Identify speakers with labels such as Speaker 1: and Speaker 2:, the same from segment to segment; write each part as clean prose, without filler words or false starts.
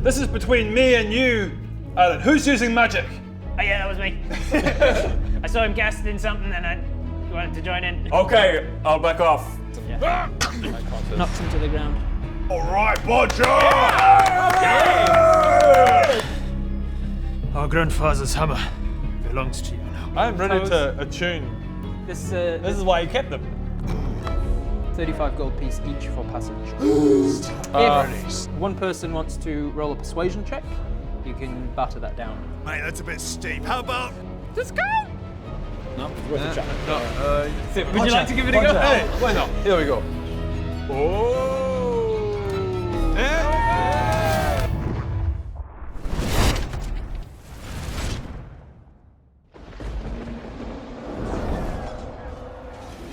Speaker 1: This is between me and you, Alan. Who's using magic?
Speaker 2: Oh yeah, that was me. I saw him casting something and I wanted to join in.
Speaker 3: Okay, I'll back off.
Speaker 2: Yeah. Knocks him to the ground.
Speaker 4: All right, Bodger!
Speaker 1: Our grandfather's hammer belongs to you now.
Speaker 5: I'm ready to attune.
Speaker 2: This
Speaker 5: This is why you kept them.
Speaker 2: 35 gold piece each for passage. If one person wants to roll a persuasion check, you can batter that down.
Speaker 4: Mate, that's a bit steep. How about...
Speaker 2: Let's go!
Speaker 5: No,
Speaker 3: Worth a shot.
Speaker 2: Would you like to give it a go?
Speaker 5: Hey, why not? Here we go. Oh!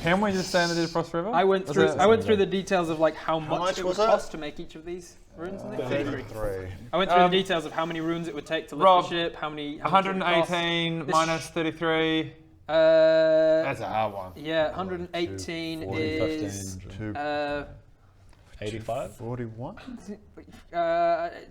Speaker 5: Can we just stand at Frost River?
Speaker 2: I went through the details of like how much it would
Speaker 4: was it?
Speaker 2: cost to make each of these runes. I think.
Speaker 4: 33.
Speaker 2: I went through the details of how many runes it would take to lift
Speaker 5: Rob,
Speaker 2: the ship, how much it would cost.
Speaker 5: 118 minus 33.
Speaker 6: That's a hard one.
Speaker 2: Yeah, 118 is
Speaker 6: 85?
Speaker 4: 41?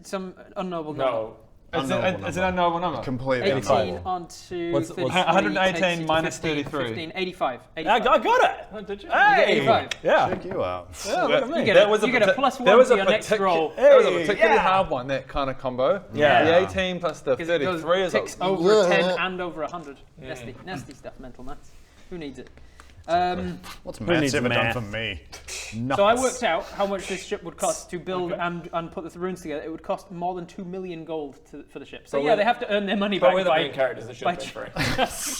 Speaker 2: some unknowable number.
Speaker 3: No.
Speaker 5: It's an unknowable number.
Speaker 4: Completely
Speaker 2: 18
Speaker 4: unknowable.
Speaker 2: onto
Speaker 5: What's
Speaker 2: 33
Speaker 5: 118
Speaker 2: takes you to
Speaker 5: minus
Speaker 2: 15,
Speaker 5: 33?
Speaker 2: 15, 85.
Speaker 1: I got it.
Speaker 3: Oh, did you?
Speaker 1: Hey,
Speaker 2: 85.
Speaker 1: yeah.
Speaker 4: Check you out.
Speaker 1: Yeah, look at me.
Speaker 2: You get, you get a plus one to your next roll.
Speaker 5: That was a particularly hard one, that kind of combo.
Speaker 1: Yeah.
Speaker 5: The 18 plus the
Speaker 2: 'Cause it goes-
Speaker 5: 33 is
Speaker 2: ticks
Speaker 5: a...
Speaker 2: over 10 and over 100. Nasty stuff, mental maths. Who needs it?
Speaker 4: What's maths
Speaker 1: needs
Speaker 4: ever
Speaker 1: math?
Speaker 4: done for me?
Speaker 2: So I worked out how much this ship would cost to build and put the runes together. It would cost more than 2 million gold for the ship. So yeah, they have to earn their money back
Speaker 3: But we're the
Speaker 2: by
Speaker 3: main characters that
Speaker 2: by
Speaker 3: should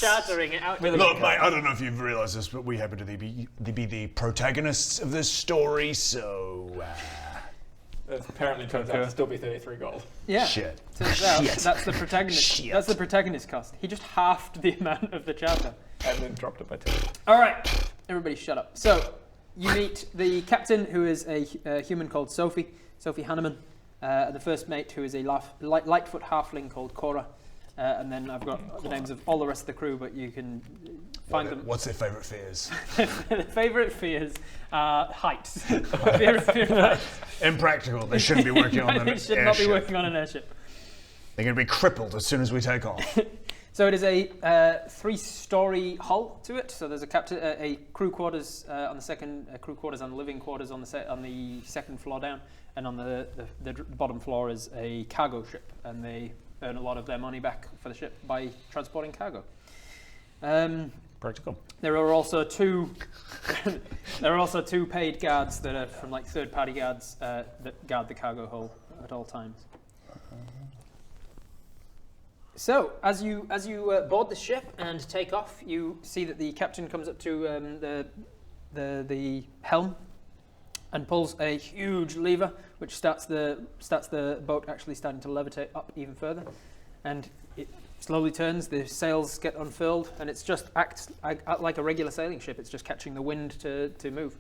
Speaker 2: chartering it out.
Speaker 4: Look, mate, I don't know if you've realised this, but we happen to be the protagonists of this story, so...
Speaker 3: It apparently turns out to still be 33 gold.
Speaker 2: Yeah.
Speaker 4: Shit.
Speaker 2: Turns out that's the protagonist. That's the protagonist cost. He just halved the amount of the charter.
Speaker 3: And then dropped it by 2.
Speaker 2: All right, everybody, shut up. So you meet the captain, who is a human called Sophie Hanneman, the first mate, who is a Lightfoot halfling called Cora, and then I've got the names of all the rest of the crew, but you can find them.
Speaker 4: What's their favourite fears?
Speaker 2: Their favourite fears are heights. fear of heights.
Speaker 4: Impractical. They shouldn't be working on an
Speaker 2: They should not be working on an airship.
Speaker 4: They're going to be crippled as soon as we take off.
Speaker 2: So it is a 3-story hull to it. So there's a crew quarters on the second, crew quarters and living quarters on the second floor down, and on the bottom floor is a cargo ship, and they earn a lot of their money back for the ship by transporting cargo.
Speaker 1: Practical.
Speaker 2: There are also two paid guards that are from like third-party guards that guard the cargo hull at all times. So, as you board the ship and take off, you see that the captain comes up to the helm and pulls a huge lever, which starts the boat actually starting to levitate up even further, and it slowly turns. The sails get unfurled, and it's just acts like a regular sailing ship. It's just catching the wind to move,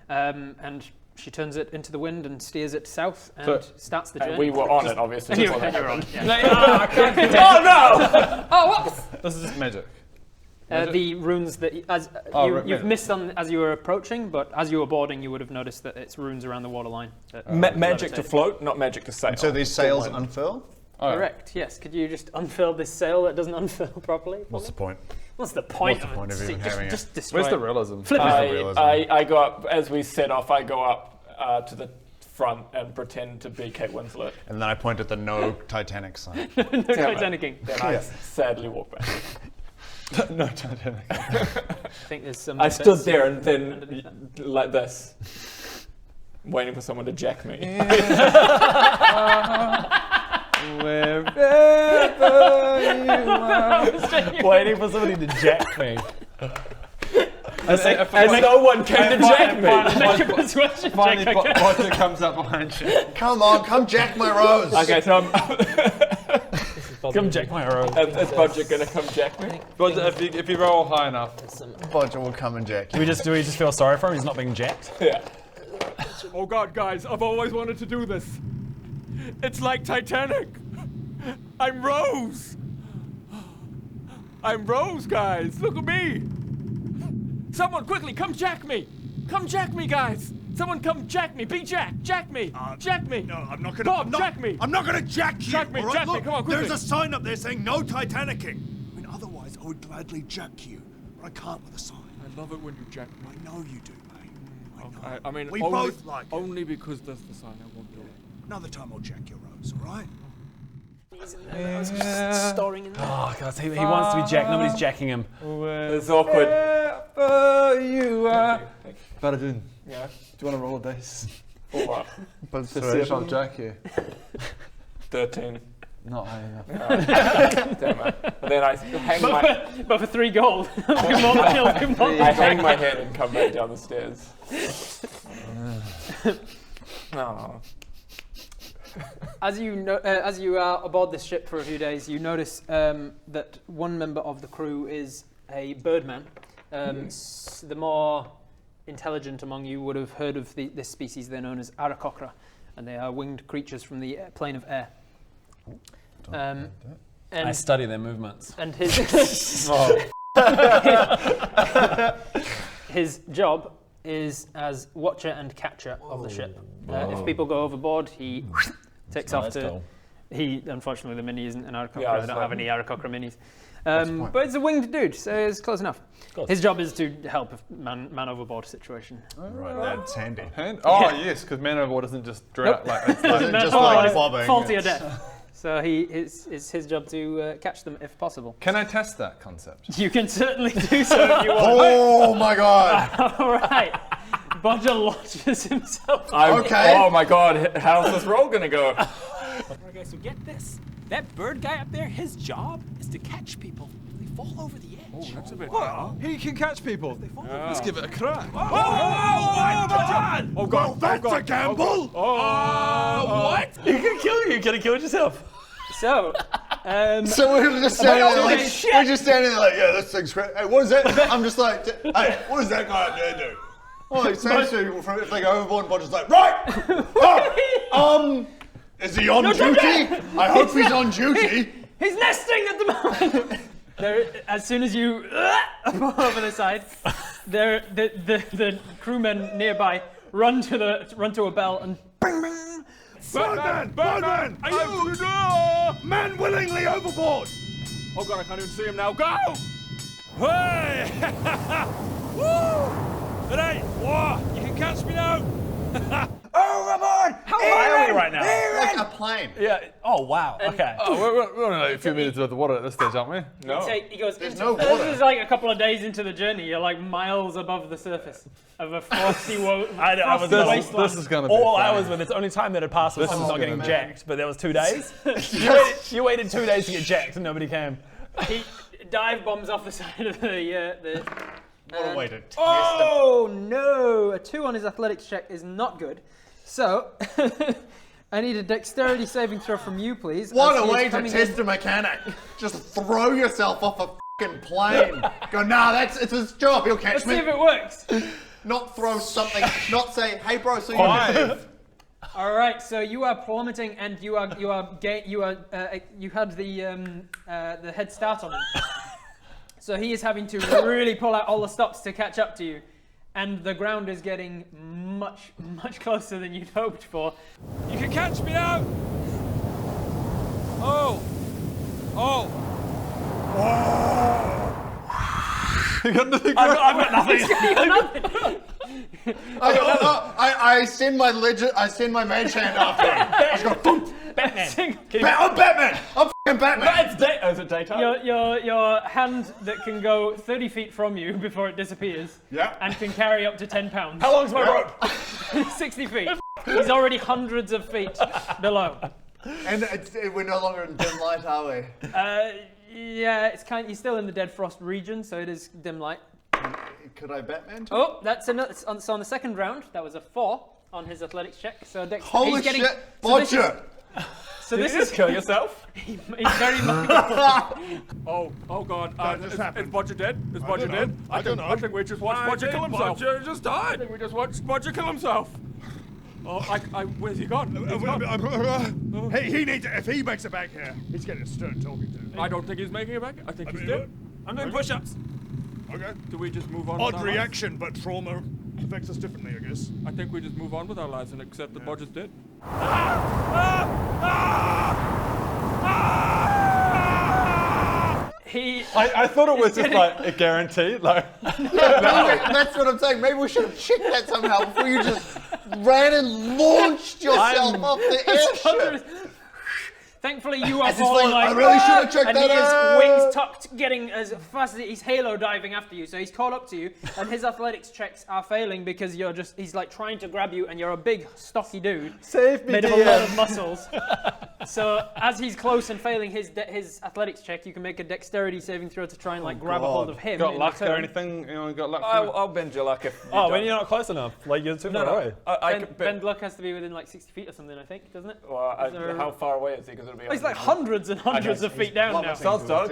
Speaker 2: and she turns it into the wind and steers it south and starts the journey.
Speaker 3: And we were on it, obviously.
Speaker 2: You were on.
Speaker 3: Oh no!
Speaker 2: Oh, whoops!
Speaker 5: This is just magic.
Speaker 2: The runes that you've missed on as you were approaching, but as you were boarding, you would have noticed that it's runes around the waterline.
Speaker 3: Magic to float, not magic to sail.
Speaker 4: So these sails unfurl?
Speaker 2: Correct. Yes. Could you just unfurl this sail that doesn't unfurl properly?
Speaker 4: What's the point?
Speaker 2: What's the point
Speaker 4: What's the point of even having it?
Speaker 2: Just destroy
Speaker 5: Where's the
Speaker 2: it.
Speaker 5: realism?
Speaker 2: Flip it.
Speaker 3: I go up, as we set off, I go up to the front and pretend to be Kate Winslet.
Speaker 4: And then I point at the no Titanic sign.
Speaker 2: No Titanicing.
Speaker 3: Then I sadly walk back.
Speaker 5: No, Titanic.
Speaker 2: I think there's some.
Speaker 3: I stood there and then like this, waiting for someone to jack me.
Speaker 5: Wherever you are.
Speaker 1: Waiting for somebody to jack me.
Speaker 3: As no one came to jack me.
Speaker 2: Make a persuasion
Speaker 5: Finally,
Speaker 2: check.
Speaker 5: Bodger comes up behind you.
Speaker 4: Come on, come jack my rose!
Speaker 3: Okay, so
Speaker 1: Come jack my arrow.
Speaker 3: is Bodger gonna come jack me?
Speaker 5: Bodger, if you roll high enough.
Speaker 4: Bodger will come and jack you.
Speaker 1: Do we just feel sorry for him? He's not being jacked.
Speaker 3: Yeah.
Speaker 7: Oh God, guys, I've always wanted to do this. It's like Titanic. I'm Rose. I'm Rose, guys. Look at me. Someone quickly, come jack me. Come jack me, guys. Someone come jack me. Be Jack. Jack me. Jack me.
Speaker 8: No, I'm not gonna.
Speaker 7: Bob, jack me.
Speaker 8: I'm not gonna jack you.
Speaker 7: Jack me,
Speaker 8: all right?
Speaker 7: jack me,
Speaker 8: Look,
Speaker 7: come on, quickly.
Speaker 8: there's a sign up there saying no Titanicing. I mean, otherwise I would gladly jack you, but I can't with a sign.
Speaker 7: I love it when you jack me.
Speaker 8: I know you do, mate.
Speaker 7: I mean,
Speaker 8: we
Speaker 7: only,
Speaker 8: both like it.
Speaker 7: only because there's the sign. I won't do it.
Speaker 8: Another time I'll jack your rose, all right?
Speaker 2: Storing in there.
Speaker 6: Oh, God, he wants to be jacked. Nobody's jacking him.
Speaker 3: It's awkward.
Speaker 5: You are. Baradun,
Speaker 3: Yeah.
Speaker 5: do you want to roll a dice?
Speaker 3: For what?
Speaker 5: To see if I'll jack you.
Speaker 3: 13.
Speaker 5: Not high enough.
Speaker 3: Damn it. And then I hang my
Speaker 2: But for 3 gold.
Speaker 3: I hang my head and come back down the stairs. No.
Speaker 2: As you are aboard this ship for a few days, you notice that one member of the crew is a birdman. The more intelligent among you would have heard of this species. They're known as Aarakocra, and they are winged creatures from the plane of air.
Speaker 6: I
Speaker 2: And
Speaker 6: study their movements.
Speaker 2: and his his job is as watcher and catcher of the ship. If people go overboard, he takes off
Speaker 6: Let's
Speaker 2: to.
Speaker 6: go.
Speaker 2: He unfortunately the mini isn't an Aarakocra.
Speaker 3: Yeah,
Speaker 2: they don't
Speaker 3: so-
Speaker 2: have any Aarakocra minis. But it's a winged dude, so it's close enough. His job is to help a man overboard situation.
Speaker 4: Right, that's handy.
Speaker 5: Oh, yes, because man overboard isn't just drought. Like, it's like
Speaker 4: Just
Speaker 2: Oh,
Speaker 4: like
Speaker 2: it's
Speaker 4: bobbing.
Speaker 2: faulty or death. So it's his job to catch them if possible.
Speaker 5: can I test that concept?
Speaker 2: You can certainly do so if you want.
Speaker 4: Oh my god!
Speaker 2: All right. Bodger launches himself.
Speaker 4: Okay.
Speaker 3: Oh my god, how's this roll gonna go?
Speaker 9: Okay, so get this. That bird guy up there, his job is to catch people. They fall over the edge.
Speaker 7: Oh, that's a bit.
Speaker 5: He can catch people. Let's give it a crack.
Speaker 7: Oh my god! Oh god!
Speaker 8: That's a gamble!
Speaker 7: What?
Speaker 6: He can kill you. You could have killed yourself.
Speaker 2: So,
Speaker 4: So we're just standing there like, we're just standing there like, yeah, this thing's great. Hey, what is that? I'm just like, hey, what does that guy up there do? Oh, he says to people if they go overboard, and Bodger's like, right! Is he on duty? I hope he's on duty.
Speaker 2: he's nesting at the moment. As soon as you over the side, the crewmen nearby run to a bell and bang, bang.
Speaker 8: Birdman! Birdman!
Speaker 7: Are you?
Speaker 8: Man willingly overboard!
Speaker 7: Oh god, I can't even see him now. Go! Hey! Woo! Hey! Whoa! You can catch me now!
Speaker 6: Overboard! How high are we right now?
Speaker 4: Like a plane.
Speaker 6: Yeah. Oh, wow. Okay.
Speaker 5: Oh, we're only like a few minutes above the water at this stage, aren't we?
Speaker 3: No.
Speaker 2: He goes,
Speaker 4: There's no
Speaker 2: this
Speaker 4: water.
Speaker 2: is like a couple of days into the journey. You're like miles above the surface of a frosty wasteland.
Speaker 5: This is going to be
Speaker 6: All
Speaker 5: fun.
Speaker 6: I was with, it's only time that had passed was someone not getting jacked, but there was 2 days. You waited 2 days to get jacked and nobody came.
Speaker 2: He dive bombs off the side of the
Speaker 4: What a way to test
Speaker 2: Oh no! A 2 on his athletics check is not good. So I need a dexterity saving throw from you, please.
Speaker 4: What
Speaker 2: as
Speaker 4: a
Speaker 2: he is
Speaker 4: way to
Speaker 2: coming
Speaker 4: test a mechanic. Just throw yourself off a fucking plane. Go, nah, it's his job. He'll catch
Speaker 2: Let's see
Speaker 4: me.
Speaker 2: if it works.
Speaker 4: Not throw something. Not say, hey, bro. So you.
Speaker 5: 5.
Speaker 2: All right, so you are plummeting, and you had the head start on him. So he is having to really pull out all the stops to catch up to you, and the ground is getting much closer than you'd hoped for.
Speaker 7: You can catch me now! Oh! Oh!
Speaker 5: You got nothing.
Speaker 6: I've got nothing.
Speaker 4: I send my mage hand after him. I just go, boom.
Speaker 6: Batman.
Speaker 4: I'm Batman. I'm fucking Batman.
Speaker 6: Is it daytime?
Speaker 2: Your hand that can go 30 feet from you before it disappears,
Speaker 4: Yeah.
Speaker 2: and can carry up to 10 pounds.
Speaker 6: How long's my rope?
Speaker 2: 60 feet. He's already hundreds of feet below.
Speaker 4: And we're no longer in dim light, are we?
Speaker 2: Yeah, it's he's still in the dead frost region, so it is dim light.
Speaker 4: Could I Batman?
Speaker 2: Oh, that's another. So on the second round, that was a 4 on his athletics check. So
Speaker 4: Holy
Speaker 2: he's getting,
Speaker 4: shit,
Speaker 2: so this is-
Speaker 4: Bodger!
Speaker 2: So
Speaker 6: Did
Speaker 2: this
Speaker 6: you
Speaker 2: is
Speaker 6: just kill yourself?
Speaker 2: he's very much.
Speaker 7: Oh god.
Speaker 8: just
Speaker 7: Is
Speaker 8: happened.
Speaker 7: Bodger dead? Is Bodger
Speaker 8: don't know.
Speaker 7: dead?
Speaker 8: I don't know.
Speaker 7: I think we just watched Bodger kill himself.
Speaker 8: Bodger just died.
Speaker 7: I think we just watched Bodger kill himself. Oh, where's he gone? He's gone.
Speaker 8: Hey, he needs it. If he makes it back here, he's getting a stern talking to.
Speaker 7: I don't think he's making it back. I think he's
Speaker 8: mean,
Speaker 7: dead.
Speaker 6: I'm doing push-ups.
Speaker 8: Okay.
Speaker 7: Do we just move on?
Speaker 8: Odd
Speaker 7: with our lives?
Speaker 8: reaction, but trauma affects us differently, I guess.
Speaker 7: I think we just move on with our lives and accept that Bodger's dead.
Speaker 5: I thought it was just like a guarantee. Like,
Speaker 4: That's what I'm saying. Maybe we should have checked that somehow before you just ran and launched yourself off the airship.
Speaker 2: Thankfully, you are
Speaker 4: As it's
Speaker 2: falling
Speaker 4: like,
Speaker 2: like,
Speaker 4: I really should have checked
Speaker 2: and
Speaker 4: that
Speaker 2: he is
Speaker 4: out.
Speaker 2: wings tucked, getting as fast as he's halo diving after you. So he's caught up to you, and his athletics checks are failing because he's like trying to grab you, and you're a big, stocky dude
Speaker 5: save me,
Speaker 2: made of a
Speaker 5: DM.
Speaker 2: lot of muscles. So as he's close and failing his athletics check, you can make a dexterity saving throw to try and like grab a hold of him.
Speaker 5: Got
Speaker 2: in
Speaker 5: luck or
Speaker 2: return.
Speaker 5: anything? You know, got luck.
Speaker 3: I'll bend your luck if you
Speaker 6: Oh, when
Speaker 3: don't.
Speaker 6: you're not close enough. Like, you're too far away.
Speaker 2: Bend luck has to be within like 60 feet or something, I think, doesn't it?
Speaker 3: How far away is he? Because it'll be.
Speaker 2: He's like hundreds and hundreds of feet down now.
Speaker 3: Sounds dog.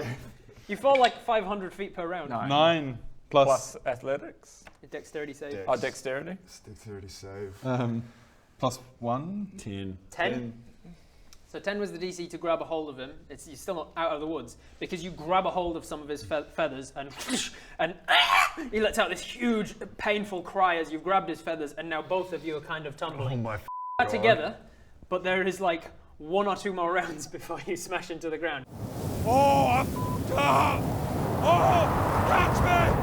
Speaker 2: You fall like 500 feet per round.
Speaker 5: 9
Speaker 3: Plus athletics.
Speaker 2: Dexterity save.
Speaker 3: Oh, dexterity.
Speaker 4: Dexterity save.
Speaker 5: plus 1.
Speaker 2: 10. So 10 was the DC to grab a hold of him. You're still not out of the woods because you grab a hold of some of his feathers and he lets out this huge, painful cry as you've grabbed his feathers, and now both of you are kind of tumbling.
Speaker 4: Oh my
Speaker 2: Back together, but there is like 1 or 2 more rounds before you smash into the ground.
Speaker 8: Oh, I f***ed up! Oh, catch me!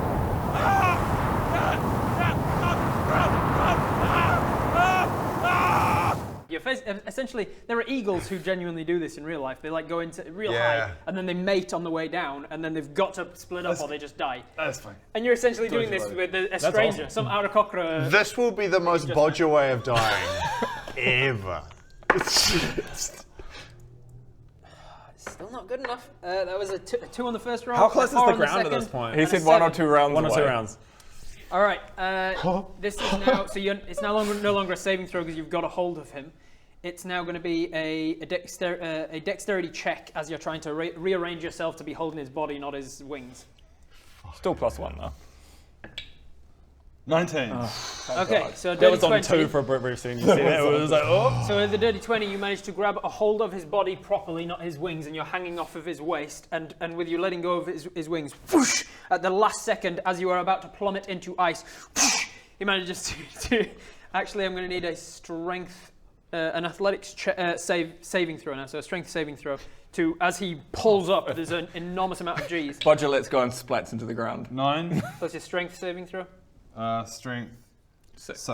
Speaker 2: Essentially, there are eagles who genuinely do this in real life. They like go into real
Speaker 4: Yeah.
Speaker 2: high, and then they mate on the way down, and then they've got to split up or they just die.
Speaker 5: That's fine.
Speaker 2: And you're essentially doing this with a stranger, some Aarakocra.
Speaker 4: This will be the most Bodger way of dying ever.
Speaker 2: Still not good enough. That was a 2 on the first round.
Speaker 6: How close is
Speaker 2: a 4
Speaker 6: the
Speaker 2: on
Speaker 6: ground at
Speaker 2: second,
Speaker 6: this point?
Speaker 3: He
Speaker 2: and a
Speaker 3: said 1 or
Speaker 2: 7.
Speaker 3: 2 rounds.
Speaker 6: 1 or 2
Speaker 3: away.
Speaker 6: rounds.
Speaker 2: All right. This is now. So it's no longer a saving throw because you've got a hold of him. It's now going to be a dexterity check as you're trying to rearrange yourself to be holding his body, not his wings.
Speaker 3: Still +1 though.
Speaker 5: 19.
Speaker 2: Okay, so a
Speaker 6: That
Speaker 2: dirty
Speaker 6: was on
Speaker 2: 20.
Speaker 6: 2 for a brief scene. You see that? It was like, oh.
Speaker 2: So with the dirty 20, you managed to grab a hold of his body properly, not his wings, and you're hanging off of his waist. And with you letting go of his wings, whoosh, at the last second, as you are about to plummet into ice, whoosh, he manages to actually, I'm going to need a strength, an athletics saving throw now. So a strength saving throw to, as he pulls up, there's an enormous amount of G's.
Speaker 3: Bodger lets go and splats into the ground.
Speaker 5: 9.
Speaker 2: Plus your strength saving throw.
Speaker 5: Strength. 6.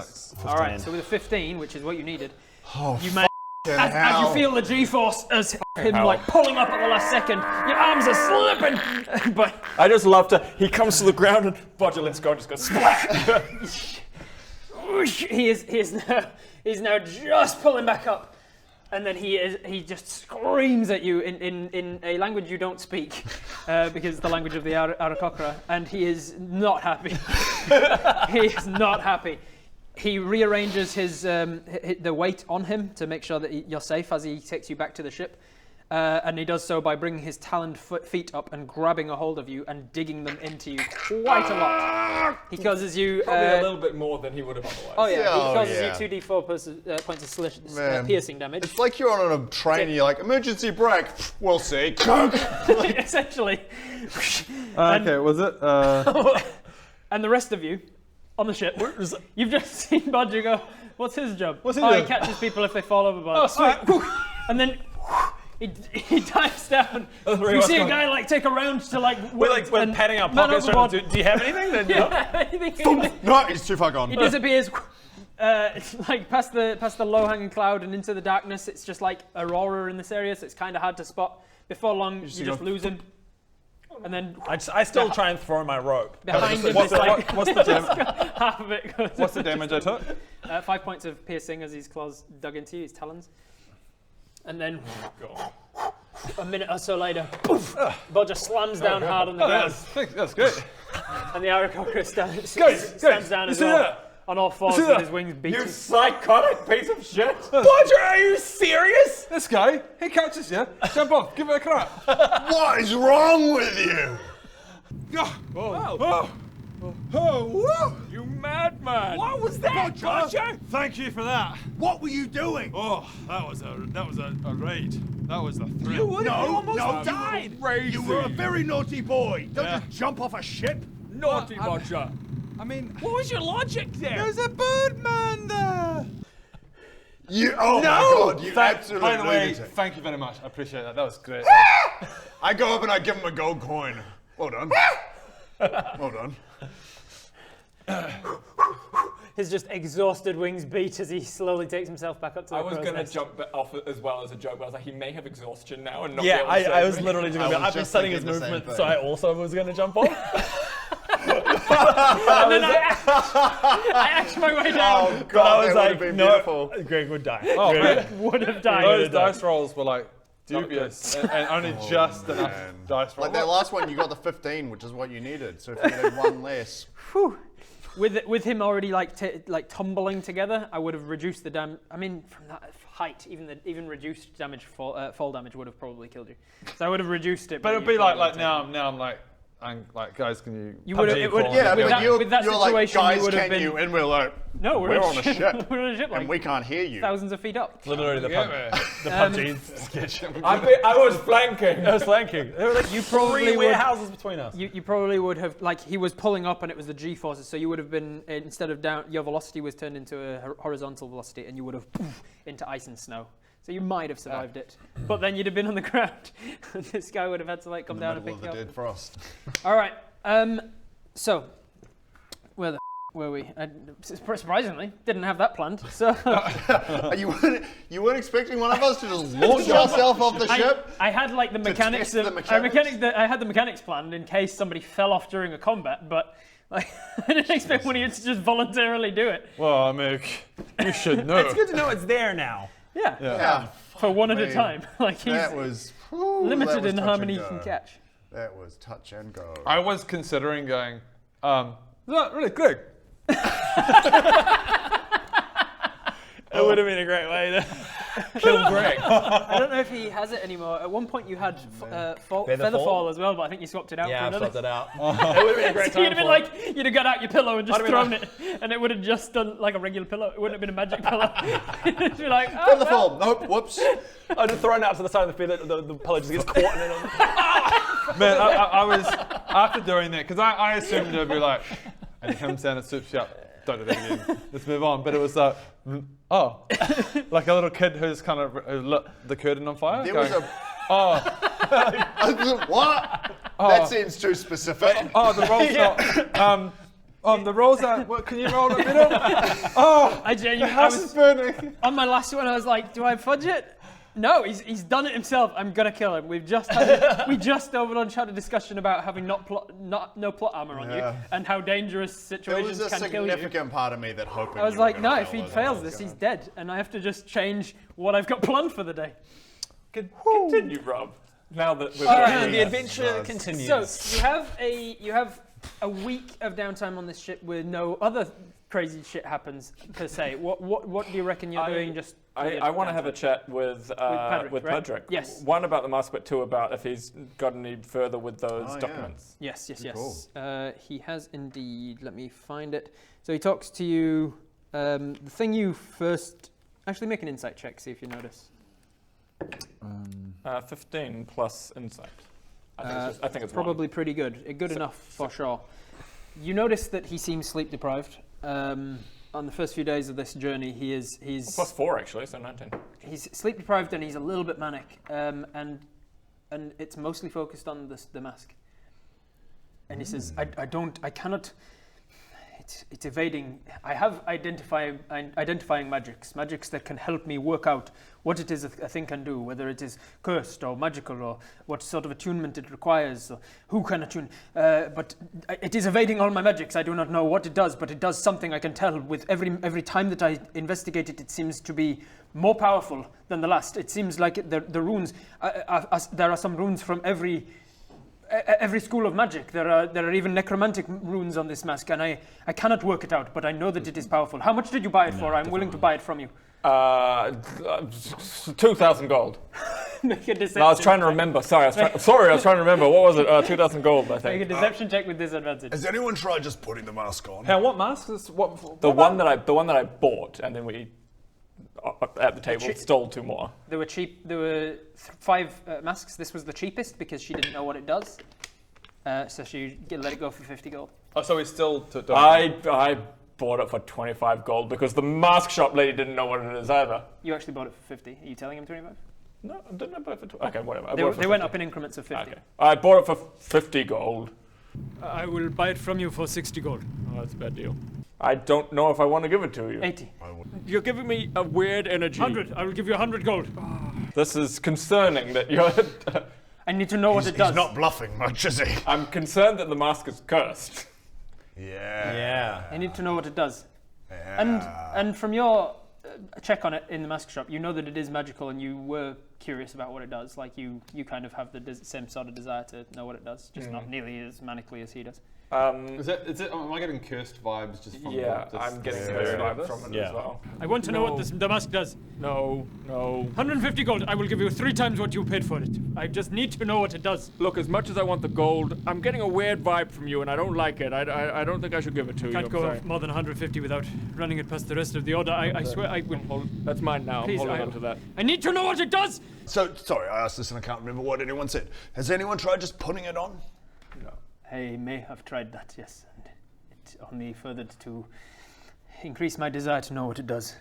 Speaker 2: All right, so with a 15, which is what you needed,
Speaker 4: Oh,
Speaker 2: you managed. As you feel the G-force as him like pulling up at the last second, your arms are slipping. But
Speaker 3: I just love to. He comes to the ground and Bodger lets go and just goes splat.
Speaker 2: he's now just pulling back up, and then he just screams at you in a language you don't speak, because it's the language of the Aarakocra, and he is not happy. He is not happy. He rearranges the weight on him to make sure that you're safe as he takes you back to the ship. And he does so by bringing his taloned feet up and grabbing a hold of you and digging them into you quite a lot. He causes you...
Speaker 3: Probably a little bit more than he would have otherwise.
Speaker 2: Oh yeah,
Speaker 4: Oh,
Speaker 2: he causes
Speaker 4: yeah.
Speaker 2: you 2d4 points of
Speaker 4: Man.
Speaker 2: piercing damage.
Speaker 4: It's like you're on a train and you're like, emergency brake. We'll see.
Speaker 2: Essentially.
Speaker 5: Okay, was it?
Speaker 2: And the rest of you on the ship, you've just seen Bodger go, what's his job?
Speaker 5: What's he
Speaker 2: He
Speaker 5: doing?
Speaker 2: catches people if they fall overboard.
Speaker 5: Oh, sweet.
Speaker 2: And then he dives down. You see a guy like take a round to like...
Speaker 6: We're patting our
Speaker 2: man
Speaker 6: pockets. Trying
Speaker 2: overboard.
Speaker 6: to, do you have anything? Then,
Speaker 2: Yeah, anything.
Speaker 4: No, he's too far gone.
Speaker 2: He disappears, like past the low-hanging cloud and into the darkness. It's just like aurora in this area, so it's kind of hard to spot. Before long, you just lose him. And then
Speaker 6: I still try and throw my rope.
Speaker 2: behind him
Speaker 5: What's
Speaker 2: is like
Speaker 5: the damage?
Speaker 2: half of it goes.
Speaker 5: What's the damage I took?
Speaker 2: 5 points of piercing as his claws dug into you, his talons. And then a minute or so later, poof, Bodger slams down hard on the ground.
Speaker 5: That's good.
Speaker 2: And the Aarakocra stands down as well, on all fours with his wings beating.
Speaker 3: You psychotic piece of shit!
Speaker 6: Bodger, are you serious?
Speaker 5: This guy, he catches you. Jump off, give it a crack.
Speaker 4: What is wrong with you?
Speaker 7: You madman!
Speaker 9: What was that, Bodger?
Speaker 8: Thank you for that.
Speaker 9: What were you doing?
Speaker 8: Oh, that was a raid. That was a
Speaker 9: You
Speaker 8: thrill.
Speaker 9: almost died.
Speaker 8: Crazy.
Speaker 9: You were a very naughty boy. Don't
Speaker 8: Yeah.
Speaker 9: just jump off a ship.
Speaker 7: Naughty Bodger! I mean,
Speaker 9: What was your logic there?
Speaker 7: there's a bird man there.
Speaker 4: Oh my god, you absolute
Speaker 5: By the way,
Speaker 4: lunatic.
Speaker 5: thank you very much. I appreciate that. That was great.
Speaker 4: I go up and I give him a gold coin. Well done. Well done.
Speaker 2: His just exhausted wings beat as he slowly takes himself back up to the
Speaker 3: I was
Speaker 2: crow's
Speaker 3: going to
Speaker 2: nest.
Speaker 3: jump off as well as a joke, but I was like, he may have exhaustion now and not
Speaker 6: Yeah,
Speaker 3: be able to save
Speaker 6: I was
Speaker 3: me.
Speaker 6: literally just
Speaker 4: I
Speaker 6: going to
Speaker 4: was
Speaker 6: I've been
Speaker 4: just
Speaker 6: studying his
Speaker 4: thinking the same
Speaker 6: movement,
Speaker 4: thing.
Speaker 6: so I also was going to jump off.
Speaker 2: And then I axed my way down.
Speaker 4: Oh
Speaker 6: But I
Speaker 4: god,
Speaker 6: was
Speaker 4: that would
Speaker 6: like,
Speaker 4: have been
Speaker 6: no,
Speaker 4: beautiful.
Speaker 6: Greg would die.
Speaker 5: Oh,
Speaker 6: Greg
Speaker 5: man.
Speaker 2: Would have died.
Speaker 5: Those dice rolls were like dubious and only just enough
Speaker 4: man.
Speaker 5: dice rolls.
Speaker 4: Like that last one, you got the 15, which is what you needed. So if you had one less,
Speaker 2: With him already like tumbling together, I would have reduced the damage. I mean, from that height, even reduced damage, fall damage would have probably killed you. So I would have reduced it.
Speaker 5: But it'd
Speaker 2: you
Speaker 5: be like
Speaker 2: probably
Speaker 5: now I'm like guys, can you?
Speaker 2: You would have.
Speaker 5: PUBG
Speaker 2: It would.
Speaker 5: call
Speaker 4: yeah,
Speaker 5: me?
Speaker 2: With
Speaker 4: but
Speaker 2: that, with that
Speaker 4: you're like,
Speaker 2: situation,
Speaker 4: guys,
Speaker 2: you would have
Speaker 4: can
Speaker 2: been.
Speaker 4: you? And we're like,
Speaker 2: No,
Speaker 4: we're on a ship,
Speaker 2: we're on a ship, like
Speaker 4: and we can't hear you.
Speaker 2: thousands of feet up.
Speaker 6: Literally the,
Speaker 5: Yeah,
Speaker 6: the
Speaker 5: man.
Speaker 6: PUBG sketch.
Speaker 3: I was flanking.
Speaker 6: I was flanking. There were like
Speaker 2: You probably
Speaker 6: three
Speaker 2: would.
Speaker 6: warehouses between us.
Speaker 2: You probably would have, like, he was pulling up and it was the G-forces, so you would have been, instead of down, your velocity was turned into a horizontal velocity and you would have poof, into ice and snow. So you might have survived it. But then you'd have been on the ground. And this guy would have had to, like, come
Speaker 4: In the
Speaker 2: down and
Speaker 4: middle
Speaker 2: pick
Speaker 4: of
Speaker 2: you
Speaker 4: the
Speaker 2: up.
Speaker 4: dead frost.
Speaker 2: All right. So, where the were we? Surprisingly, didn't have that planned. So
Speaker 4: You weren't expecting one of us to just launch ourselves off the ship?
Speaker 2: I had like the mechanics
Speaker 4: test
Speaker 2: of
Speaker 4: the mechanics?
Speaker 2: I had the mechanics planned in case somebody fell off during a combat, but like I didn't expect one of you to just voluntarily do it.
Speaker 5: Well, I mean, you should know.
Speaker 6: It's good to know it's there now.
Speaker 2: Yeah,
Speaker 4: Yeah.
Speaker 2: for one at a
Speaker 4: me.
Speaker 2: time. Like he's
Speaker 4: That was whew, that
Speaker 2: limited
Speaker 4: was
Speaker 2: in
Speaker 4: touch
Speaker 2: how
Speaker 4: and
Speaker 2: many he
Speaker 4: go.
Speaker 2: can catch.
Speaker 4: That was touch and go.
Speaker 5: I was considering going. No, really, Greg.
Speaker 6: It would have been a great way to kill Greg.
Speaker 2: I don't know if he has it anymore. At one point you had Featherfall as well, but I think you swapped it out for
Speaker 6: Yeah, I've
Speaker 2: another.
Speaker 6: swapped it out. It would have been a great
Speaker 2: So you'd
Speaker 6: time
Speaker 2: have been
Speaker 6: for it.
Speaker 2: like, you'd have got out your pillow and just
Speaker 6: I'd have been
Speaker 2: thrown it, and it would have just done like a regular pillow. It wouldn't have been a magic pillow. You'd be like, oh, well.
Speaker 4: Featherfall. Nope. Whoops.
Speaker 6: I'd have thrown it out to the side of the bed, the pillow just gets caught in it.
Speaker 5: Man, I was after doing that because I assumed it'd be like, and him saying it soups you up. Don't do that again. Let's move on. But it was like, oh, like a little kid who's kind of lit the curtain on fire.
Speaker 4: There
Speaker 5: going,
Speaker 4: was a.
Speaker 5: oh,
Speaker 4: What? That seems too specific.
Speaker 5: oh, the roll's not. The rolls are. What, can you roll a bit of? Oh,
Speaker 2: I
Speaker 5: the
Speaker 2: genuinely,
Speaker 5: house is burning.
Speaker 2: on my last one, I was like, do I fudge it? No, he's done it himself. I'm gonna kill him. We just over lunch had a discussion about having no plot armor on you and how dangerous
Speaker 4: There
Speaker 2: situations
Speaker 4: was a
Speaker 2: can kill you.
Speaker 4: significant part of me that hoping.
Speaker 2: I was
Speaker 4: you were
Speaker 2: like,
Speaker 4: gonna
Speaker 2: no,
Speaker 4: fail
Speaker 2: if he
Speaker 4: was
Speaker 2: fails
Speaker 4: what I was
Speaker 2: this, he's
Speaker 4: gonna-
Speaker 2: dead, and I have to just change what I've got planned for the day.
Speaker 3: Continue, Rob. Now that we've
Speaker 2: right.
Speaker 6: The adventure continues.
Speaker 2: So you have a week of downtime on this ship where no other crazy shit happens per se. What do you reckon you're doing? Just
Speaker 3: I want to have a chat with
Speaker 2: Padrick, right?
Speaker 3: Padrick.
Speaker 2: Yes.
Speaker 3: One about the mask, but two about if he's got any further with those
Speaker 4: Oh, yeah.
Speaker 3: documents.
Speaker 2: Yes.
Speaker 4: Cool.
Speaker 2: He has indeed. Let me find it. So he talks to you. The thing you first actually make an insight check. See if you notice.
Speaker 3: 15 plus insight. I think it's
Speaker 2: Probably pretty good. Good enough for sure. You notice that he seems sleep deprived. On the first few days of this journey, he's
Speaker 3: plus 4 actually, so 19.
Speaker 2: He's sleep deprived and he's a little bit manic, and it's mostly focused on the mask. And he says, I cannot. It's evading. I have identifying magics that can help me work out what it is a thing can do, whether it is cursed or magical or what sort of attunement it requires, or who can attune. But it is evading all my magics. I do not know what it does, but it does something. I can tell with every time that I investigate it. It seems to be more powerful than the last. It seems like the runes. There are some runes from every school of magic. There are even necromantic runes on this mask, and I cannot work it out, but I know that it is powerful. How much did you buy it for? I'm willing to buy it from you.
Speaker 3: 2,000 gold.
Speaker 2: Make a deception.
Speaker 3: No, I was trying to remember. Sorry, I was trying to remember. What was it? 2,000 gold, I
Speaker 2: Make a
Speaker 3: think.
Speaker 2: deception check with disadvantage.
Speaker 4: Has anyone tried just putting the mask on?
Speaker 5: Now, what mask is what?
Speaker 3: The one that I bought, and then we at the table stole 2 more.
Speaker 2: They were cheap. There were 5 masks. This was the cheapest because she didn't know what it does. So she let it go for 50 gold.
Speaker 5: Oh, so we still don't.
Speaker 3: I bought it for 25 gold because the mask shop lady didn't know what it is either.
Speaker 2: You actually bought it for 50. Are you telling him 25?
Speaker 3: No, I didn't buy it for 20. Okay, whatever.
Speaker 2: They went up in increments of 50.
Speaker 3: Okay. I bought it for 50 gold.
Speaker 7: I will buy it from you for 60 gold.
Speaker 3: Oh, that's a bad deal. I don't know if I want to give it to you.
Speaker 2: 80.
Speaker 7: You're giving me a weird energy. 100. I will give you 100 gold.
Speaker 3: This is concerning that you're...
Speaker 2: I need to know what it does.
Speaker 4: He's not bluffing much, is he?
Speaker 3: I'm concerned that the mask is cursed.
Speaker 4: Yeah.
Speaker 2: I need to know what it does.
Speaker 4: Yeah.
Speaker 2: And from your check on it in the mask shop, you know that it is magical, and you were curious about what it does. Like you kind of have the same sort of desire to know what it does, just not nearly as manically as he does.
Speaker 5: Is it? Am I getting cursed vibes just from?
Speaker 3: I'm getting cursed vibes from it as well.
Speaker 7: I want to know what the mask does. No. 150 gold. I will give you 3 times what you paid for it. I just need to know what it does.
Speaker 6: Look, as much as I want the gold, I'm getting a weird vibe from you, and I don't like it. I don't think I should give it to you.
Speaker 7: Can't go more than 150 without running it past the rest of the order. I swear I will.
Speaker 6: That's mine now.
Speaker 7: Please,
Speaker 6: I'm holding on to that.
Speaker 7: I need to know what it does.
Speaker 4: So, sorry, I asked this and I can't remember what anyone said. Has anyone tried just putting it on?
Speaker 2: I may have tried that, yes, and it only furthered to increase my desire to know what it does.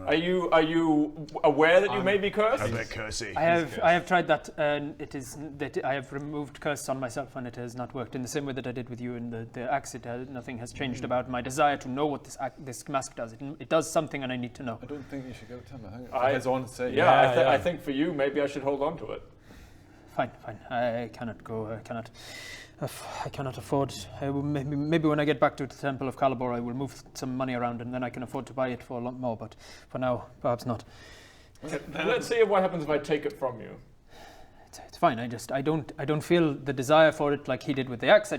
Speaker 3: Are you aware that you may be cursed?
Speaker 4: A bit cursy.
Speaker 2: I have tried that, and it is that I have removed curse on myself, and it has not worked in the same way that I did with you in the axe. Nothing has changed about my desire to know what this mask does. It does something, and I need to know.
Speaker 5: I don't think you should give it to him. I think it's on to say.
Speaker 3: I think for you, maybe I should hold on to it.
Speaker 2: Fine. I cannot go. I cannot afford. Maybe when I get back to the Temple of Calibor, I will move some money around, and then I can afford to buy it for a lot more. But for now, perhaps not.
Speaker 3: Let's see what happens if I take it from you.
Speaker 2: It's fine. I don't feel the desire for it like he did with the axe.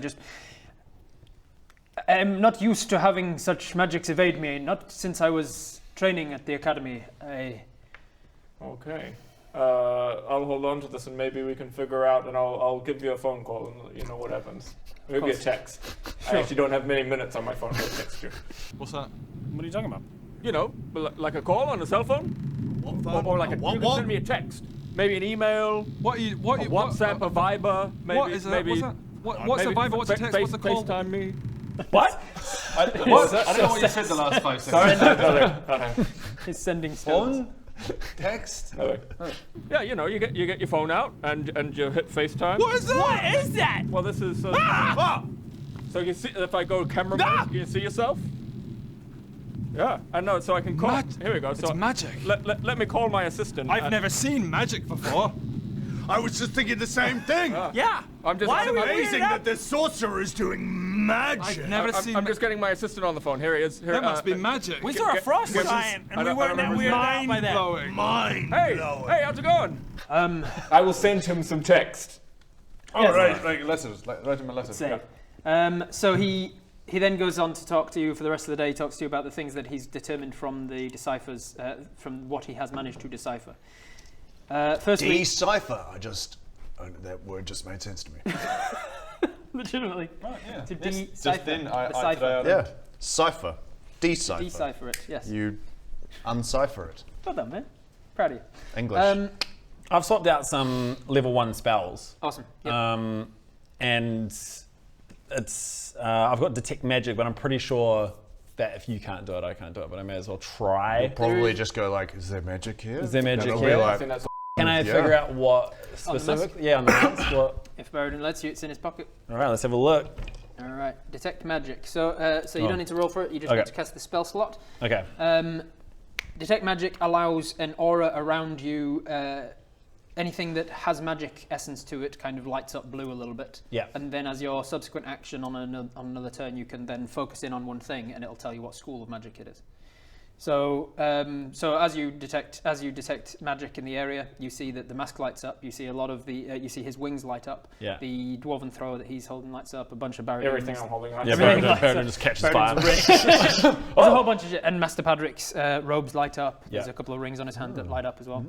Speaker 2: I'm not used to having such magics evade me. Not since I was training at the academy.
Speaker 3: Okay. I'll hold on to this, and maybe we can figure out, and I'll give you a phone call and let you know what happens. Maybe a text. I actually don't have many minutes on my phone to text you.
Speaker 5: What's that?
Speaker 7: What are you talking about?
Speaker 6: You know, like a call on a cell phone? Or like you can send me a text. Maybe an email. WhatsApp, a Viber. Maybe,
Speaker 5: what is that?
Speaker 6: maybe,
Speaker 5: What's a Viber? What's a text? What's a call?
Speaker 6: FaceTime me.
Speaker 2: What?
Speaker 5: I don't know what you said the last 5 seconds.
Speaker 2: He's sending stones.
Speaker 5: Phone? Text?
Speaker 6: Yeah, you know, you get your phone out and you hit FaceTime.
Speaker 7: What is that? What is that?
Speaker 6: Well, this is so you see if I go camera mode, you see yourself. Yeah, I know. So I can call. Here we go.
Speaker 7: It's
Speaker 6: So
Speaker 7: magic.
Speaker 6: Let me call my assistant.
Speaker 7: I've never seen magic before.
Speaker 8: I was just thinking the same thing.
Speaker 7: Yeah.
Speaker 6: I'm just.
Speaker 8: It's amazing that this sorcerer is doing magic.
Speaker 7: I've never seen.
Speaker 6: I'm just getting my assistant on the phone. Here he is. Here,
Speaker 7: That must be magic.
Speaker 9: We saw a frost giant, and we weren't that weirded out by that.
Speaker 7: Mind-blowing.
Speaker 8: Mind-blowing.
Speaker 6: Hey, how's it going?
Speaker 3: I will send him some text.
Speaker 5: Oh, right, like letters. Write him a letter.
Speaker 2: Say. So he then goes on to talk to you for the rest of the day. He talks to you about the things that he's determined from the deciphers, from what he has managed to decipher. Firstly,
Speaker 4: Decipher. That word just made sense to me.
Speaker 2: legitimately,
Speaker 5: Yeah.
Speaker 2: to
Speaker 5: Just
Speaker 2: decipher.
Speaker 5: then, I
Speaker 2: decipher.
Speaker 4: Yeah. Cipher. Decipher.
Speaker 2: Decipher it. Yes.
Speaker 4: You uncipher it.
Speaker 2: Well done, man. Proud of you.
Speaker 4: English.
Speaker 10: I've swapped out some level 1 spells.
Speaker 2: Awesome. Yep.
Speaker 10: And it's I've got detect magic, but I'm pretty sure that if you can't do it, I can't do it. But I may as well try.
Speaker 4: Probably just go like, is there magic here?
Speaker 10: Is there magic
Speaker 4: That'll
Speaker 10: here?
Speaker 4: be
Speaker 3: I
Speaker 4: like,
Speaker 3: think that's
Speaker 10: Can I figure out what specific? Yeah, on the mask. What?
Speaker 2: If Baradin lets you, it's in his pocket.
Speaker 10: All right, let's have a look.
Speaker 2: All right. Detect magic. So you don't need to roll for it. You just
Speaker 10: Okay.
Speaker 2: need to cast the spell slot.
Speaker 10: Okay.
Speaker 2: Detect magic allows an aura around you. Anything that has magic essence to it kind of lights up blue a little bit.
Speaker 10: Yeah.
Speaker 2: And then as your subsequent action on another turn, you can then focus in on one thing, and it'll tell you what school of magic it is. So, as you detect magic in the area, you see that the mask lights up. You see a lot of you see his wings light up.
Speaker 10: Yeah.
Speaker 2: The dwarven thrower that he's holding lights up. A bunch of Baradins.
Speaker 3: everything I'm holding on.
Speaker 10: Yeah,
Speaker 2: Everything
Speaker 10: Baradin just catches fire.
Speaker 2: There's a whole bunch of shit. And Master Padrick's robes light up.
Speaker 10: Yeah.
Speaker 2: There's a couple of rings on his hand that light up as well.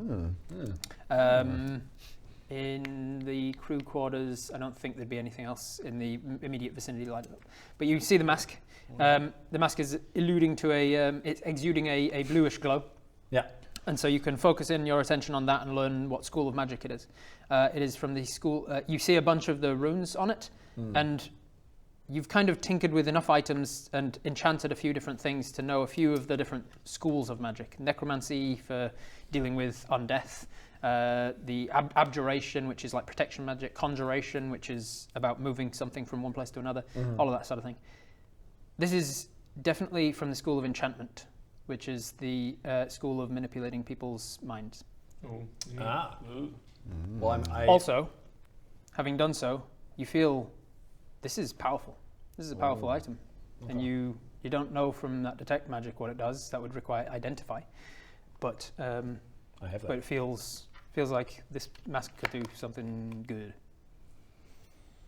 Speaker 2: In the crew quarters, I don't think there'd be anything else in the immediate vicinity lighted up. But you see the mask. The mask is it's exuding a bluish glow.
Speaker 10: Yeah.
Speaker 2: And so you can focus in your attention on that and learn what school of magic it is. It is from the school. You see a bunch of the runes on it, and you've kind of tinkered with enough items and enchanted a few different things to know a few of the different schools of magic. Necromancy for dealing with undeath, the abjuration, which is like protection magic, conjuration, which is about moving something from one place to another, all of that sort of thing. This is definitely from the school of enchantment, which is the school of manipulating people's minds.
Speaker 10: Well,
Speaker 2: Also, having done so, you feel this is powerful. This is a powerful item. And you don't know from that detect magic what it does. That would require identify. But
Speaker 10: I have that.
Speaker 2: but it feels like this mask could do something good.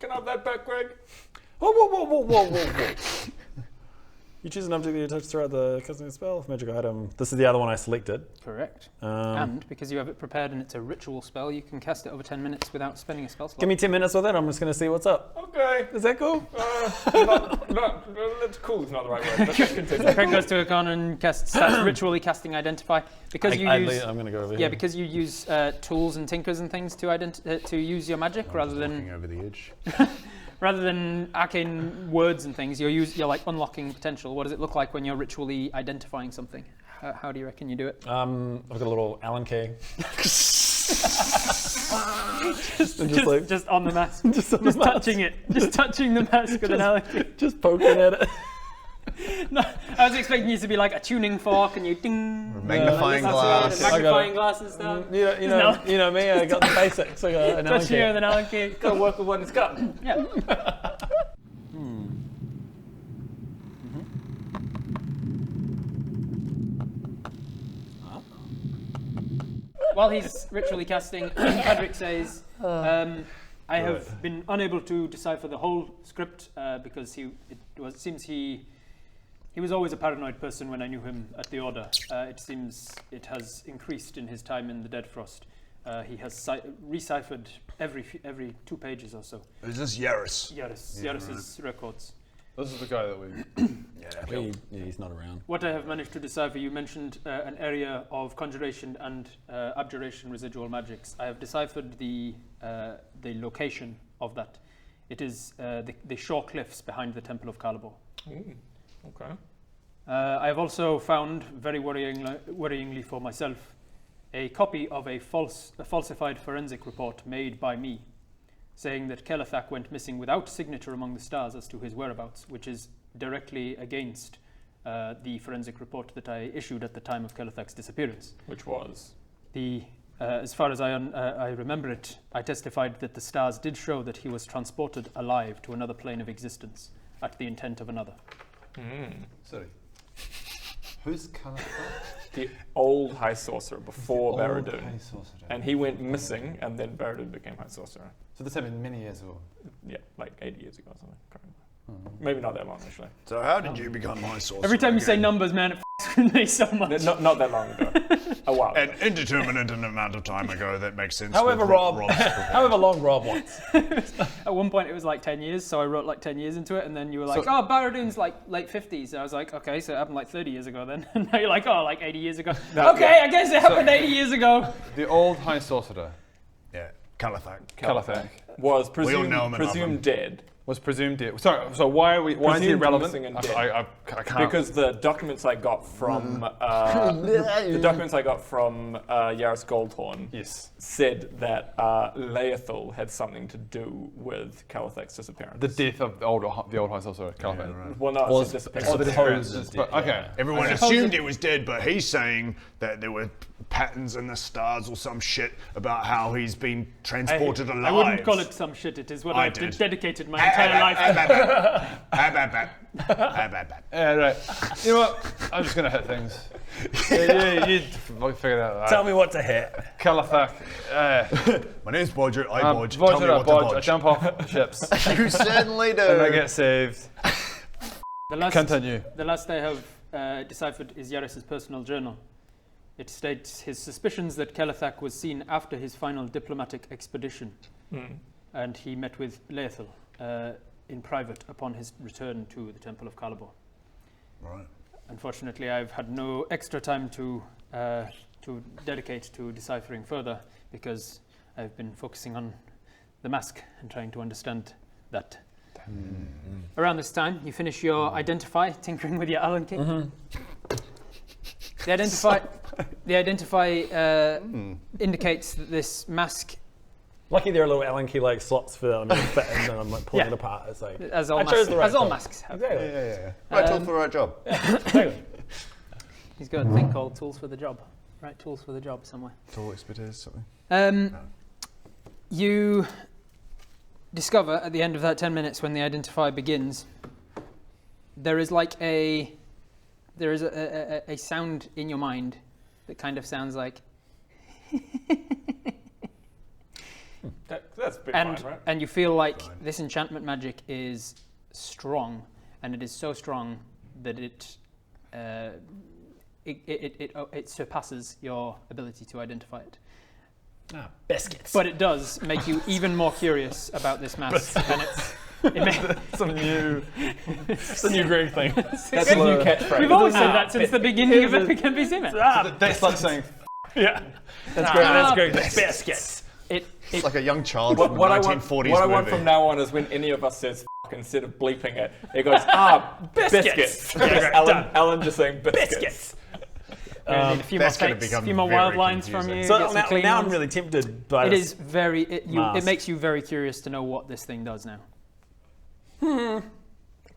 Speaker 3: Can I have that back, Greg?
Speaker 10: Whoa. You choose an object that you touch throughout the casting a spell, magic item. This is the other one I selected.
Speaker 2: Correct. And because you have it prepared and it's a ritual spell, you can cast it over 10 minutes without spending a spell slot.
Speaker 10: Give me 10 minutes with it. I'm just going to see what's up.
Speaker 3: Okay.
Speaker 10: Is that cool?
Speaker 3: That's cool is not the right word. But let's continue.
Speaker 2: Craig goes to a corner and starts ritually casting Identify. Because I'm
Speaker 10: going to go over here.
Speaker 2: because you use tools and tinkers and things to use your magic rather than
Speaker 4: over the edge.
Speaker 2: rather than arcane words and things. You're like unlocking potential. What does it look like when you're ritually identifying something? How do you reckon you do it?
Speaker 10: I've got a little Allen key.
Speaker 2: just on the mask. just touching it. Just touching the mask with an Allen key.
Speaker 10: Just poking at it.
Speaker 2: No, I was expecting you to be like a tuning fork and you ding.
Speaker 4: Magnifying glass.
Speaker 2: Magnifying glass and stuff.
Speaker 10: You know me, I got the basics. I got an Allen
Speaker 2: Touch
Speaker 10: key.
Speaker 2: here with an Allen key.
Speaker 3: Gotta work with what it's got.
Speaker 2: Yeah. While he's ritually casting, Patrick says, I have been unable to decipher the whole script because seems he was always a paranoid person when I knew him at the Order. It seems it has increased in his time in the Dead Frost. He has reciphered every 2 pages or so.
Speaker 4: Is this Yaris?
Speaker 2: Yaris's records.
Speaker 5: This is the guy that we.
Speaker 10: He's not around.
Speaker 2: What I have managed to decipher, you mentioned an area of conjuration and abjuration residual magics. I have deciphered the location of that. It is the shore cliffs behind the Temple of Calibor.
Speaker 3: Okay.
Speaker 2: I have also found, very worryingly for myself, a copy of a falsified forensic report made by me, saying that Kelethak went missing without signature among the stars as to his whereabouts, which is directly against the forensic report that I issued at the time of Kelethak's disappearance.
Speaker 3: Which was?
Speaker 2: As far as I remember it, I testified that the stars did show that he was transported alive to another plane of existence at the intent of another.
Speaker 5: Sorry. Who's Kalafat?
Speaker 3: The old High Sorcerer before
Speaker 5: Old
Speaker 3: Baradun.
Speaker 5: High Sorcerer.
Speaker 3: And he went missing, and then Baradun became High Sorcerer.
Speaker 5: So this happened many years ago.
Speaker 3: Yeah, like 80 years ago or something. Can't remember. Maybe not that long, actually.
Speaker 4: So how did you become my sorcerer?
Speaker 2: Every time you say
Speaker 4: again?
Speaker 2: numbers, man, it f***s with me so much.
Speaker 3: Not that long ago. A while.
Speaker 4: An indeterminate amount of time ago, that makes sense.
Speaker 10: However,
Speaker 4: with
Speaker 10: Rob, however long Rob wants.
Speaker 2: At one point it was like 10 years, so I wrote like 10 years into it, and then you were like, oh, Baradun's like late 50s. And I was like, okay, so it happened like 30 years ago then. And now you're like, oh, like 80 years ago. I guess it happened 80 years ago.
Speaker 5: The old High Sorcerer.
Speaker 4: Yeah, Kalafak.
Speaker 5: Kalafak.
Speaker 3: Was
Speaker 4: We all know him and love him.
Speaker 3: presumed dead.
Speaker 5: Was presumed dead. Sorry, so why is he
Speaker 3: Presumed
Speaker 5: relevant?
Speaker 3: missing and
Speaker 5: I
Speaker 3: dead.
Speaker 5: can't.
Speaker 3: Because the documents I got from Yaris Goldhorn said that Laethal had something to do with Kalethak's disappearance.
Speaker 5: The death of the old High Sorcerer, Kalafat.
Speaker 4: Yeah, right.
Speaker 3: Well, no,
Speaker 10: Well,
Speaker 3: it's disappearance.
Speaker 5: Oh, the disappearance. Okay.
Speaker 4: Everyone assumed it was dead, but he's saying that there were patterns in the stars or some shit about how he's been transported alive.
Speaker 2: I wouldn't call it some shit. It is what I've dedicated my entire life to.
Speaker 5: Yeah, right. You know what? I'm just gonna hit things. You figure it out.
Speaker 10: Tell me what to hit.
Speaker 5: Kalafak.
Speaker 4: My name's Bodger. I bodge.
Speaker 5: Bodge,
Speaker 4: Tell me what to
Speaker 5: I
Speaker 4: bodge.
Speaker 5: jump off ships.
Speaker 4: You certainly do.
Speaker 5: And I get saved. Continue.
Speaker 2: The last I have deciphered is Yaris's personal journal. It states his suspicions that Kelethak was seen after his final diplomatic expedition, and he met with Laethal in private upon his return to the Temple of Calibor.
Speaker 4: Right.
Speaker 2: Unfortunately, I've had no extra time to dedicate to deciphering further because I've been focusing on the mask and trying to understand that. Around this time, you finish your identify, tinkering with your Allen key. The identify indicates that this mask.
Speaker 10: Lucky there are little Allen key like slots for that. I'm going to fit in and I'm like pulling it apart. It's like
Speaker 2: As all masks have.
Speaker 10: Exactly.
Speaker 4: Yeah. Right tool for the right job.
Speaker 10: Exactly.
Speaker 2: He's got a thing called tools for the job. Right, tools for the job somewhere.
Speaker 4: Tool expertise, something.
Speaker 2: You discover at the end of that 10 minutes when the identify begins, there is like a sound in your mind that kind of sounds like
Speaker 3: That's pretty fine, right?
Speaker 2: and you feel like this enchantment magic is strong, and it is so strong that it surpasses your ability to identify it.
Speaker 10: Biscuits.
Speaker 2: But it does make you even more curious about this mask, and
Speaker 5: It's a new Greg thing.
Speaker 3: That's a new catchphrase.
Speaker 2: We've always said that since the beginning of Epic NPC Man.
Speaker 5: That's like saying,
Speaker 10: Yeah. That's great. That's great. Biscuits.
Speaker 4: It's like a young child from
Speaker 3: What
Speaker 4: the
Speaker 3: I
Speaker 4: 1940s
Speaker 3: want
Speaker 4: movie.
Speaker 3: from now on is when any of us says f*** instead of bleeping it, it goes, biscuits. Alan just saying biscuits.
Speaker 2: A few more
Speaker 4: that's gonna
Speaker 2: takes,
Speaker 4: become
Speaker 2: a few more
Speaker 4: very
Speaker 2: wild lines from
Speaker 4: confusing.
Speaker 2: you.
Speaker 10: So
Speaker 2: get some clean
Speaker 10: now I'm
Speaker 2: ones.
Speaker 10: really tempted by
Speaker 2: It
Speaker 10: this.
Speaker 2: is very. It
Speaker 10: mask.
Speaker 2: makes you very curious to know what this thing does now.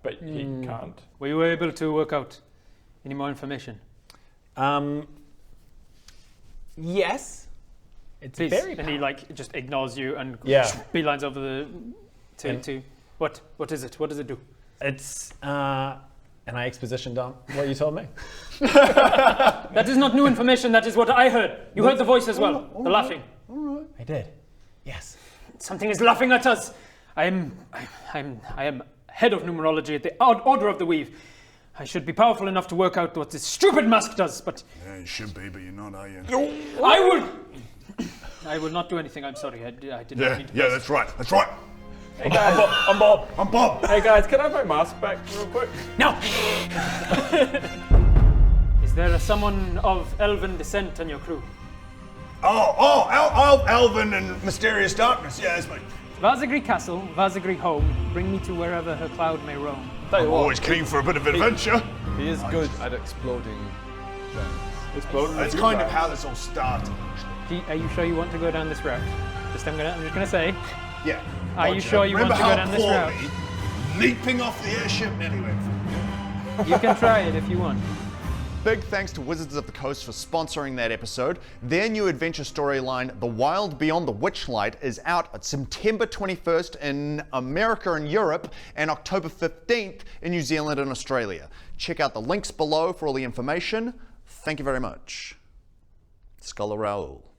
Speaker 3: But he can't.
Speaker 2: Were you able to work out any more information?
Speaker 10: Yes. It's
Speaker 2: Please.
Speaker 10: very
Speaker 2: And he like just ignores you and beelines over to what is it? What does it do?
Speaker 10: It's and I exposition dump what you told me.
Speaker 2: That is not new information. That is what I heard. You heard the voice as well. The laughing.
Speaker 10: I did. Yes.
Speaker 2: Something is laughing at us. I am head of numerology at the Order of the Weave. I should be powerful enough to work out what this stupid mask does, but
Speaker 8: Yeah, you should be, but you're not, are you?
Speaker 2: I will not do anything. I'm sorry. I did not mean to.
Speaker 8: Yeah, that's right. That's right.
Speaker 3: Hey guys,
Speaker 10: I'm Bob.
Speaker 8: I'm Bob.
Speaker 3: hey guys, can I have my mask back real quick?
Speaker 2: No! Is there someone of elven descent on your crew?
Speaker 8: Alvin and Mysterious Darkness. Yeah, that's me.
Speaker 2: Vazagri Castle, Vazagri home, bring me to wherever her cloud may roam.
Speaker 8: I'm always keen for a bit of adventure.
Speaker 5: he is good at exploding things.
Speaker 8: That's kind of how this all started.
Speaker 2: Are you sure you want to go down this route? I'm just gonna say.
Speaker 8: Yeah.
Speaker 2: Are you sure you want to go down this route?
Speaker 8: Leaping off the airship anyway.
Speaker 2: You can try it if you want.
Speaker 4: Big thanks to Wizards of the Coast for sponsoring that episode. Their new adventure storyline, The Wild Beyond the Witchlight, is out at September 21st in America and Europe and October 15th in New Zealand and Australia. Check out the links below for all the information. Thank you very much. Scholar Raoul.